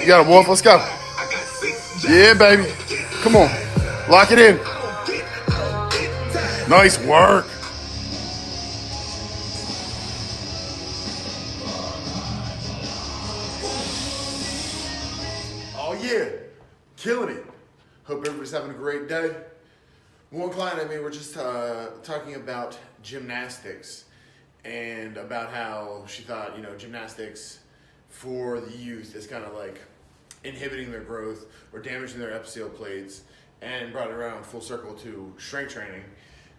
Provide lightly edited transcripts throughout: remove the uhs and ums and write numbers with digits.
got it, Wolf. Let's go. Yeah, baby. Come on. Lock it in. Nice work. Oh, yeah. Killing it. Hope everybody's having a great day. One client and me were just talking about gymnastics and about how she thought, gymnastics for the youth is kind of like inhibiting their growth or damaging their epithelial plates, and brought it around full circle to strength training.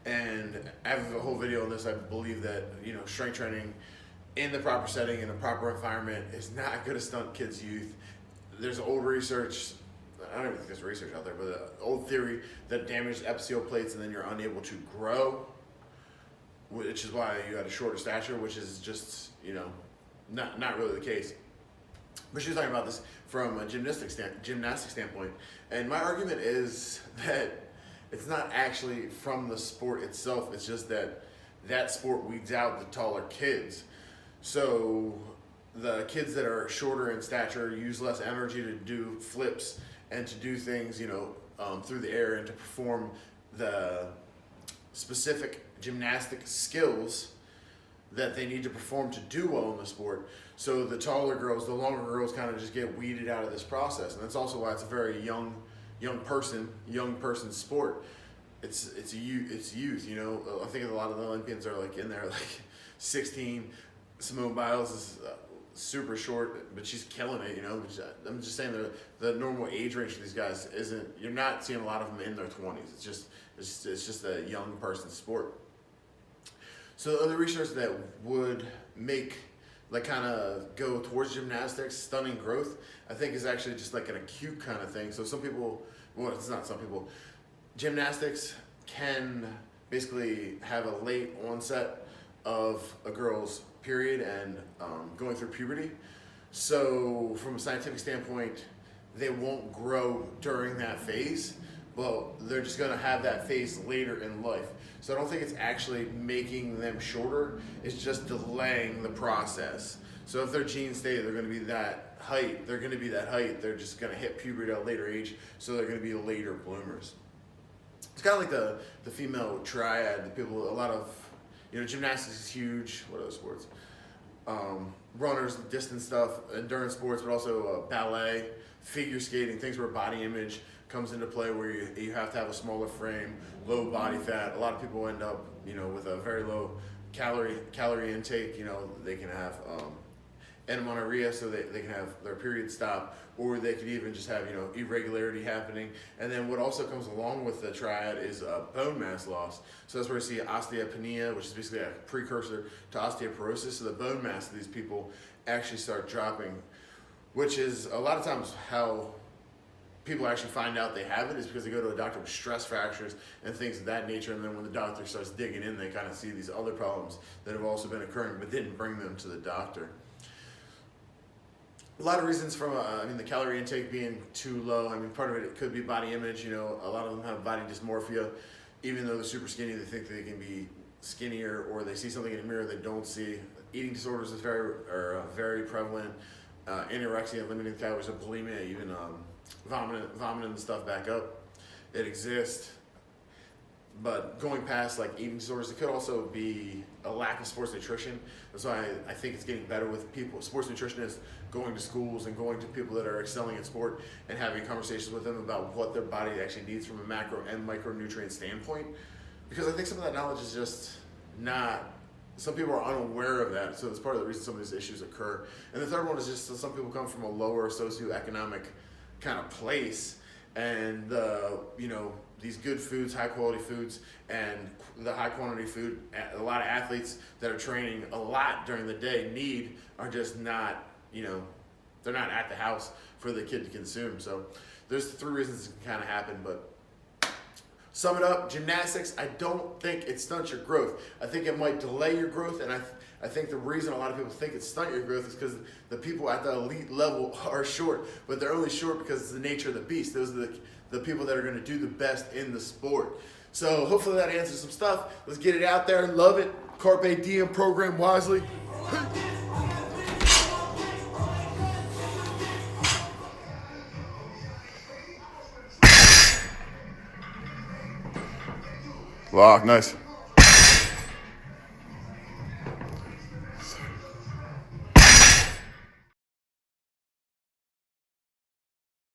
And I have a whole video on this. I believe that, strength training in the proper setting, in a proper environment, is not going to stunt kids' youth. There's old research, I don't even think there's research out there, but an old theory that damages epithelial plates and then you're unable to grow, which is why you had a shorter stature, which is just, not really the case. But she was talking about this from a gymnastic standpoint. And my argument is that it's not actually from the sport itself. It's just that sport weeds out the taller kids. So the kids that are shorter in stature use less energy to do flips and to do things, through the air, and to perform the specific gymnastic skills that they need to perform to do well in the sport. So the taller girls, the longer girls kind of just get weeded out of this process. And that's also why it's a very young person sport. It's youth, I think a lot of the Olympians are like in there like 16. Simone Biles is super short, but she's killing it, I'm just saying the normal age range for these guys you're not seeing a lot of them in their 20s. It's just a young person's sport. So the other research that would make kind of go towards gymnastics, stunning growth, I think is actually just like an acute kind of thing. So it's not some people, gymnastics can basically have a late onset of a girl's period and going through puberty. So from a scientific standpoint, they won't grow during that phase, but they're just going to have that phase later in life. So I don't think it's actually making them shorter, it's just delaying the process. So if their genes stay, they're going to be that height, they're just going to hit puberty at a later age, so they're going to be later bloomers. It's kind of like the female triad. The people, a lot of, gymnastics is huge. What other sports? Runners, distance stuff, endurance sports, but also ballet, figure skating, things where body image comes into play, where you have to have a smaller frame, low body fat. A lot of people end up, with a very low calorie intake. They can have amenorrhea, so they can have their period stop, or they could even just have irregularity happening. And then what also comes along with the triad is bone mass loss. So that's where you see osteopenia, which is basically a precursor to osteoporosis. So the bone mass of these people actually start dropping, which is a lot of times how people actually find out they have it, is because they go to a doctor with stress fractures and things of that nature, and then when the doctor starts digging in, they kind of see these other problems that have also been occurring but didn't bring them to the doctor. A lot of reasons from, the calorie intake being too low. Part of it could be body image. A lot of them have body dysmorphia. Even though they're super skinny, they think they can be skinnier, or they see something in the mirror they don't see. Eating disorders is very prevalent. Anorexia, limiting calories, and bulimia, even vomiting the stuff back up. It exists. But going past eating disorders, it could also be a lack of sports nutrition. That's why I think it's getting better with people, sports nutritionists, going to schools and going to people that are excelling at sport and having conversations with them about what their body actually needs from a macro and micronutrient standpoint. Because I think some of that knowledge is just not, some people are unaware of that. So it's part of the reason some of these issues occur. And the third one is just that some people come from a lower socioeconomic kind of place, and these good foods, high quality foods, and the high quantity food a lot of athletes that are training a lot during the day are just not, they're not at the house for the kid to consume. So there's 3 reasons it can kind of happen. But sum it up, gymnastics, I don't think it stunts your growth. I think it might delay your growth, and I think the reason a lot of people think it stunt your growth is because the people at the elite level are short, but they're only short because it's the nature of the beast. Those are the people that are going to do the best in the sport. So hopefully that answers some stuff. Let's get it out there. Love it. Carpe diem, program wisely. Lock, nice.